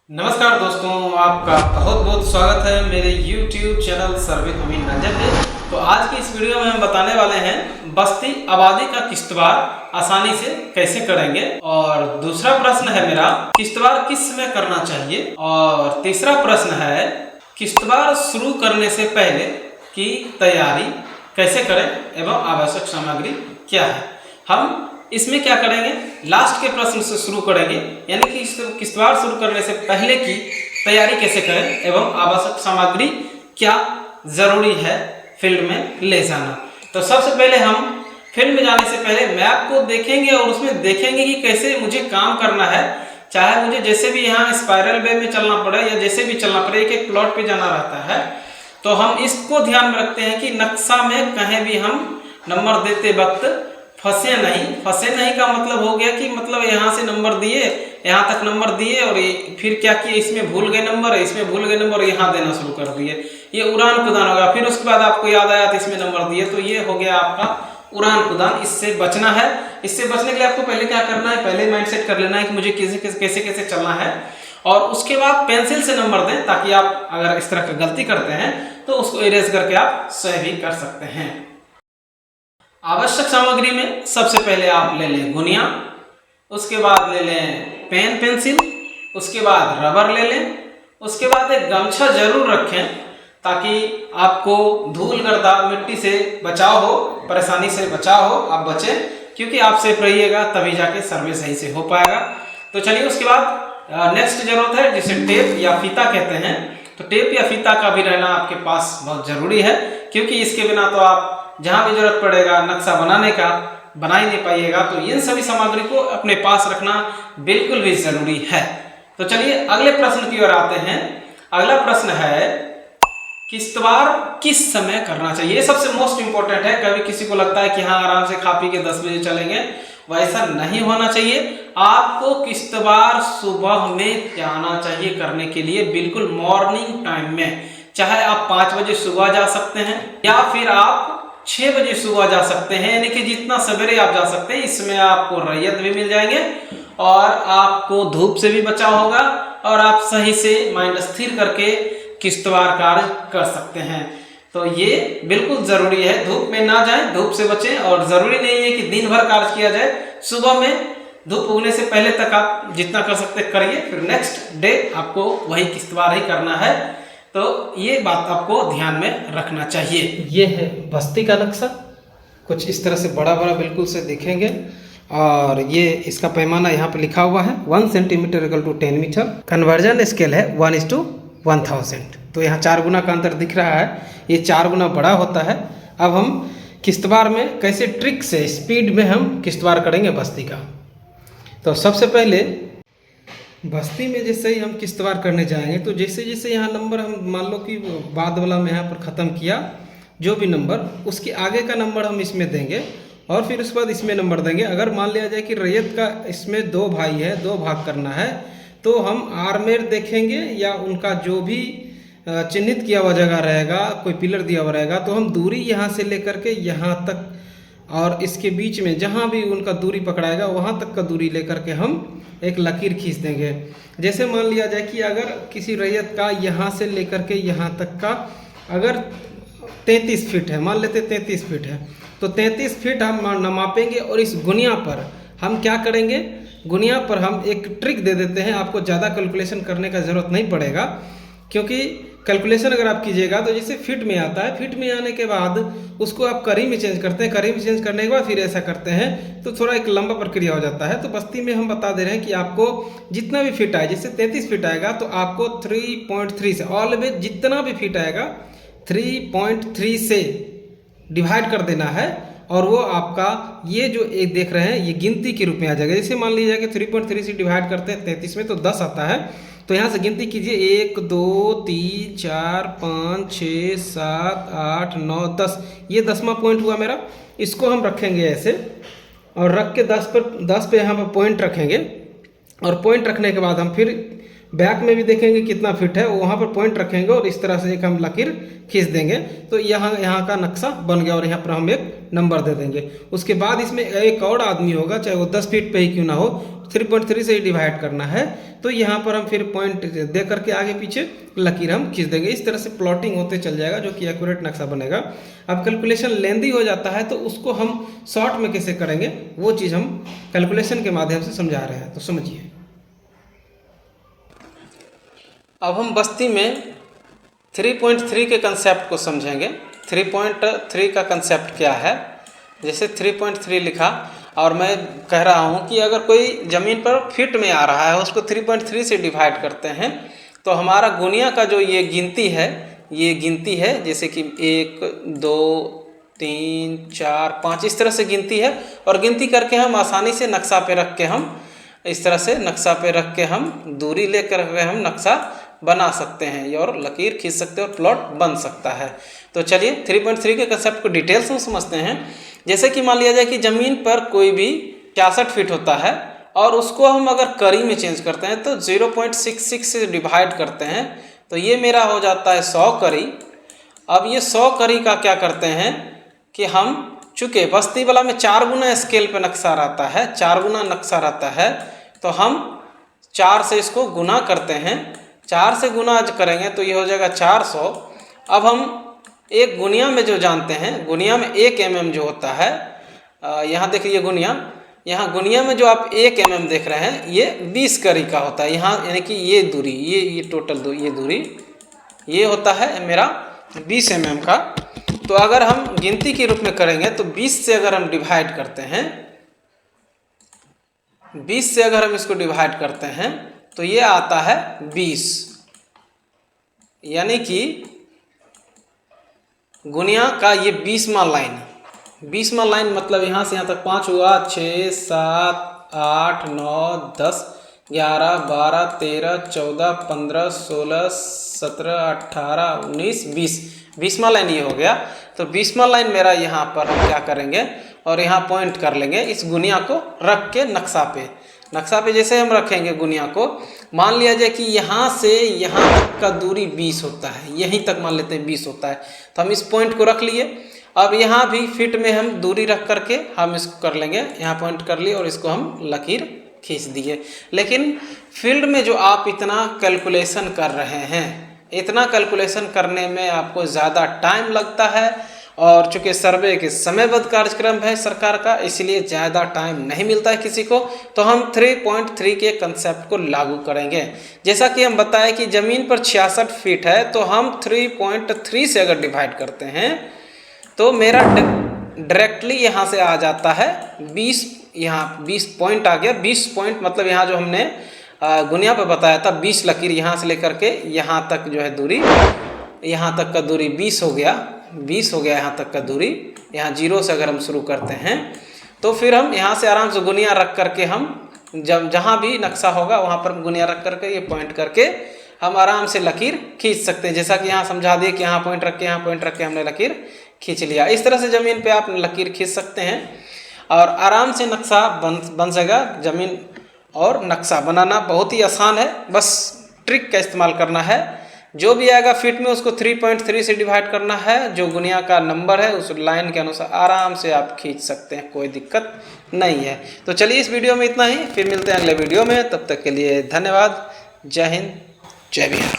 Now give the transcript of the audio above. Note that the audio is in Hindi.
नमस्कार दोस्तों, आपका बहुत बहुत स्वागत है मेरे YouTube चैनल सर्वे अमीन रंजन में। तो आज की इस वीडियो में हम बताने वाले हैं बस्ती आबादी का किश्तवार आसानी से कैसे करेंगे। और दूसरा प्रश्न है मेरा, किश्तवार किस समय करना चाहिए। और तीसरा प्रश्न है, किश्तवार शुरू करने से पहले की तैयारी कैसे करें एवं आवश्यक सामग्री क्या है। हम इसमें क्या करेंगे, लास्ट के प्रश्न से शुरू करेंगे, यानी कि किश्तवार शुरू करने से पहले की तैयारी कैसे करें एवं आवश्यक सामग्री क्या जरूरी है फील्ड में ले जाना। तो सबसे पहले हम फील्ड में जाने से पहले मैप को देखेंगे और उसमें देखेंगे कि कैसे मुझे काम करना है। चाहे मुझे जैसे भी यहाँ स्पाइरल वे में चलना पड़े या जैसे भी चलना पड़े, एक एक प्लॉट पे जाना रहता है, तो हम इसको ध्यान में रखते हैं कि नक्शा में कहीं भी हम नंबर देते वक्त फंसे नहीं का मतलब हो गया कि मतलब यहाँ से नंबर दिए, यहाँ तक नंबर दिए और फिर क्या किए, इसमें भूल गए नंबर, इसमें भूल गए नंबर, यहाँ देना शुरू कर दिए, ये उड़ान कुदान होगा। फिर उसके बाद आपको याद आया तो इसमें नंबर दिए, तो ये हो गया आपका उड़ान कुदान। इससे बचना है। इससे बचने के लिए आपको पहले क्या करना है, पहले माइंड सेट कर लेना है कि मुझे कैसे कैसे चलना है, और उसके बाद पेंसिल से नंबर दें, ताकि आप अगर इस तरह की गलती करते हैं तो उसको इरेज करके आप सही भी कर सकते हैं। आवश्यक सामग्री में सबसे पहले आप ले लें गुनिया, उसके बाद ले लें पेन पेंसिल, उसके बाद रबर ले लें, उसके बाद एक गमछा जरूर रखें ताकि आपको धूल गर्दा मिट्टी से बचाव हो, परेशानी से बचाव हो, आप बचें, क्योंकि आप सेफ रहिएगा तभी जाके सर्वे सही से हो पाएगा। तो चलिए उसके बाद नेक्स्ट जरूरत है जिसे टेप या फीता कहते हैं। तो टेप या फीता का भी रहना आपके पास बहुत जरूरी है, क्योंकि इसके बिना तो आप जहां भी जरूरत पड़ेगा नक्शा बनाने का बना ही नहीं पाइएगा। तो इन सभी सामग्री को अपने पास रखना बिल्कुल भी जरूरी है। तो चलिए अगले प्रश्न की ओर आते हैं। अगला प्रश्न है, किश्तवार किस समय करना चाहिए। ये सबसे मोस्ट इंपॉर्टेंट है। कभी किसी को लगता है कि हाँ आराम से खा पी के 10 बजे चलेंगे, वैसा नहीं होना चाहिए। आपको किश्तवार सुबह में जाना चाहिए करने के लिए, बिल्कुल मॉर्निंग टाइम में। चाहे आप 5 बजे सुबह जा सकते हैं या फिर आप 6 बजे सुबह जा सकते हैं, यानी कि जितना सवेरे आप जा सकते हैं। इसमें आपको रैयत भी मिल जाएंगे और आपको धूप से भी बचाव होगा और आप सही से माइंड स्थिर करके किश्तवार कार्य कर सकते हैं। तो ये बिल्कुल जरूरी है, धूप में ना जाएं, धूप से बचें। और जरूरी नहीं है कि दिन भर कार्य किया जाए, सुबह में धूप उगने से पहले तक आप जितना कर सकते करिए, फिर नेक्स्ट डे आपको वही किश्तवार ही करना है। तो ये बात आपको ध्यान में रखना चाहिए। ये है बस्ती का नक्शा, कुछ इस तरह से बड़ा बड़ा बिल्कुल से दिखेंगे। और ये इसका पैमाना यहाँ पे लिखा हुआ है 1 centimetre equal to 10 metre. Conversion scale है 1:1000। तो यहाँ 4 गुना का अंतर दिख रहा है, ये 4 गुना बड़ा होता है। अब हम किश्तवार में कैसे ट्रिक से स्पीड में हम किश्तवार करेंगे बस्ती का। तो सबसे पहले बस्ती में जैसे ही हम किश्तवार करने जाएंगे, तो जैसे जैसे यहाँ नंबर हम मान लो कि बाद वाला में यहाँ पर ख़त्म किया, जो भी नंबर उसके आगे का नंबर हम इसमें देंगे और फिर उसके बाद इसमें नंबर देंगे। अगर मान लिया जाए कि रैयत का इसमें 2 भाई है, 2 भाग करना है, तो हम आर्मेर देखेंगे या उनका जो भी चिन्हित किया हुआ जगह रहेगा, कोई पिलर दिया हुआ रहेगा, तो हम दूरी यहाँ से लेकर के यहाँ तक और इसके बीच में जहाँ भी उनका दूरी पकड़ाएगा वहाँ तक का दूरी लेकर के हम एक लकीर खींच देंगे। जैसे मान लिया जाए कि अगर किसी रैयत का यहाँ से लेकर के यहाँ तक का अगर 33 फीट है, मान लेते 33 फीट है, तो 33 फीट हम मापेंगे। और इस गुनिया पर हम क्या करेंगे, गुनिया पर हम एक ट्रिक दे देते हैं। आपको ज़्यादा कैलकुलेशन करने का ज़रूरत नहीं पड़ेगा, क्योंकि कैलकुलेशन अगर आप कीजिएगा तो जैसे फीट में आता है, फीट में आने के बाद उसको आप करी में चेंज करते हैं, करी में चेंज करने के बाद फिर ऐसा करते हैं, तो थोड़ा एक लंबा प्रक्रिया हो जाता है। तो बस्ती में हम बता दे रहे हैं कि आपको जितना भी फीट आए, जैसे 33 फीट आएगा तो आपको 3.3 से ऑलवेज जितना भी फीट आएगा 3.3 से डिवाइड कर देना है। और वो आपका ये जो एक देख रहे हैं ये गिनती के रूप में आ जाएगा। जैसे मान लीजिए कि 3.3 से डिवाइड करते हैं 33 में तो 10 आता है। तो यहाँ से गिनती कीजिए, 1 2 3 4 5 6 7 8 9 10, ये 10वां पॉइंट हुआ मेरा। इसको हम रखेंगे ऐसे और रख के 10 पे यहाँ पर पॉइंट रखेंगे। और पॉइंट रखने के बाद हम फिर बैक में भी देखेंगे कितना फिट है, वहाँ पर पॉइंट रखेंगे और इस तरह से एक हम लकीर खींच देंगे तो यहाँ का नक्शा बन गया और यहाँ पर हम एक नंबर दे देंगे। उसके बाद इसमें एक और आदमी होगा, चाहे वो 10 फीट पे ही क्यों ना हो, 3.3 से ही डिवाइड करना है, तो यहाँ पर हम फिर पॉइंट दे करके आगे पीछे लकीर हम खींच देंगे। इस तरह से प्लॉटिंग होते चल जाएगा जो कि एक्यूरेट नक्शा बनेगा। अब कैलकुलेशन लेंदी हो जाता है तो उसको हम शॉर्ट में कैसे करेंगे वो चीज़ हम कैलकुलेशन के माध्यम से समझा रहे हैं, तो समझिए। अब हम बस्ती में 3.3 के कंसेप्ट को समझेंगे। 3.3 का कंसेप्ट क्या है? जैसे 3.3 लिखा और मैं कह रहा हूँ कि अगर कोई ज़मीन पर फीट में आ रहा है उसको 3.3 से डिवाइड करते हैं तो हमारा गुनिया का जो ये गिनती है जैसे कि 1 2 3 4 5 इस तरह से गिनती है, और गिनती करके हम आसानी से नक्शा पे रख के हम इस तरह से नक्शा पे रख के हम दूरी लेकर हम नक्शा बना सकते हैं और लकीर खींच सकते हैं और प्लॉट बन सकता है। तो चलिए 3.3 के कंसेप्ट को डिटेल्स में समझते हैं। जैसे कि मान लिया जाए कि ज़मीन पर कोई भी 66 फीट होता है और उसको हम अगर करी में चेंज करते हैं तो 0.66 से डिवाइड करते हैं तो ये मेरा हो जाता है 100 करी। अब ये 100 करी का क्या करते हैं कि हम चूँकि बस्ती वाला में 4 गुना स्केल पे नक्शा रहता है, 4 गुना नक्शा रहता है, तो हम 4 से इसको गुना करते हैं। 4 से गुना करेंगे तो ये हो जाएगा 400। अब हम एक गुनिया में जो जानते हैं, गुनिया में 1 mm जो होता है, यहाँ देखिए गुनिया, यहाँ गुनिया में जो आप 1 mm देख रहे हैं ये 20 करी का होता है। यहाँ यानी कि ये दूरी ये टोटल ये दूरी ये होता है मेरा 20 mm का। तो अगर हम गिनती के रूप में करेंगे तो 20 से अगर हम डिवाइड करते हैं, 20 से अगर हम इसको डिवाइड करते हैं तो ये आता है 20, यानी कि गुनिया का ये 20वां लाइन। 20वां लाइन मतलब यहाँ से यहाँ तक 5 हुआ, 6 7 8 9 10 11 12 13 14 15 16 17 18 19 20, 20वां लाइन ये हो गया। तो 20वां लाइन मेरा यहाँ पर हम क्या करेंगे और यहाँ पॉइंट कर लेंगे इस गुनिया को रख के नक्शा पे जैसे हम रखेंगे गुनिया को, मान लिया जाए कि यहाँ से यहाँ तक का दूरी 20 होता है, यहीं तक मान लेते हैं 20 होता है, तो हम इस पॉइंट को रख लिए। अब यहाँ भी फिट में हम दूरी रख करके हम इसको कर लेंगे, यहाँ पॉइंट कर लिए और इसको हम लकीर खींच दिए। लेकिन फील्ड में जो आप इतना कैलकुलेशन कर रहे हैं, इतना कैलकुलेशन करने में आपको ज़्यादा टाइम लगता है, और चूँकि सर्वे के समयबद्ध कार्यक्रम है सरकार का, इसलिए ज़्यादा टाइम नहीं मिलता है किसी को, तो हम 3.3 के कंसेप्ट को लागू करेंगे। जैसा कि हम बताएं कि ज़मीन पर 66 फीट है तो हम 3.3 से अगर डिवाइड करते हैं तो मेरा डायरेक्टली यहाँ से आ जाता है 20, यहाँ 20 पॉइंट आ गया। 20 पॉइंट मतलब यहाँ जो हमने गुनिया पर बताया था 20 लकीर यहाँ से लेकर के यहाँ तक जो है दूरी, यहाँ तक का दूरी 20 हो गया, 20 हो गया यहाँ तक का दूरी। यहाँ 0 से अगर हम शुरू करते हैं तो फिर हम यहाँ से आराम से गुनिया रख करके हम जब जहाँ भी नक्शा होगा वहाँ पर गुनिया रख करके ये पॉइंट करके हम आराम से लकीर खींच सकते हैं। जैसा कि यहाँ समझा दिए कि यहाँ पॉइंट रख के यहाँ पॉइंट रख के हमने लकीर खींच लिया। इस तरह से ज़मीन पे आप लकीर खींच सकते हैं और आराम से नक्शा बन जाएगा। ज़मीन और नक्शा बनाना बहुत ही आसान है, बस ट्रिक का इस्तेमाल करना है। जो भी आएगा फीट में उसको 3.3 से डिवाइड करना है, जो गुनिया का नंबर है उस लाइन के अनुसार आराम से आप खींच सकते हैं, कोई दिक्कत नहीं है। तो चलिए इस वीडियो में इतना ही, फिर मिलते हैं अगले वीडियो में। तब तक के लिए धन्यवाद। जय हिंद, जय बिहार।